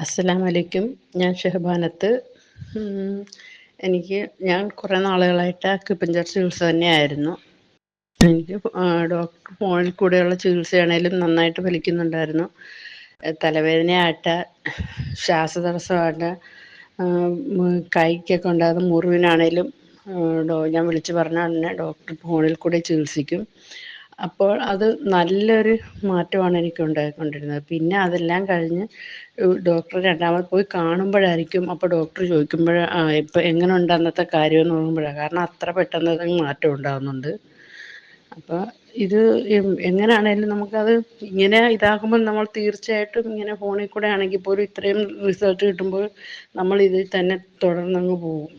അസ്സലാമു അലൈക്കും. ഞാൻ ഷെഹബാനത്ത്. ഉം, ഞാൻ കുറേ നാളുകളായിട്ട് അക്യുപഞ്ചർ ചികിത്സ തന്നെയായിരുന്നു. എനിക്ക് ഡോക്ടർ ഫോണിൽ കൂടെയുള്ള ചികിത്സയാണേലും നന്നായിട്ട് ഫലിക്കുന്നുണ്ടായിരുന്നു. തലവേദനയാകട്ടെ, ശ്വാസതടസ്സമാകട്ടെ, കൈക്കൊക്കെ ഉണ്ടാകുന്ന മുറിവിനാണേലും ഞാൻ വിളിച്ച് പറഞ്ഞാൽ ഉടനെ ഡോക്ടർ ഫോണിൽ കൂടെ ചികിത്സിക്കും. അപ്പോൾ അത് നല്ലൊരു മാറ്റമാണ് എനിക്ക് ഉണ്ടായിക്കൊണ്ടിരുന്നത്. പിന്നെ അതെല്ലാം കഴിഞ്ഞ് ഡോക്ടറെ രണ്ടാമത് പോയി കാണുമ്പോഴായിരിക്കും, അപ്പോൾ ഡോക്ടർ ചോദിക്കുമ്പോൾ ഇപ്പം എങ്ങനെയുണ്ട് അന്നത്തെ കാര്യമെന്ന് നോക്കുമ്പോഴാണ്, കാരണം അത്ര പെട്ടെന്ന് അത് മാറ്റം ഉണ്ടാകുന്നുണ്ട്. അപ്പോൾ ഇത് എങ്ങനെയാണേലും നമുക്കത് ഇങ്ങനെ ഇതാകുമ്പോൾ നമ്മൾ തീർച്ചയായിട്ടും ഇങ്ങനെ ഫോണിൽ കൂടെ ആണെങ്കിൽ പോലും ഇത്രയും റിസൾട്ട് കിട്ടുമ്പോൾ നമ്മൾ ഇതിൽ തന്നെ തുടർന്നങ്ങ് പോകും.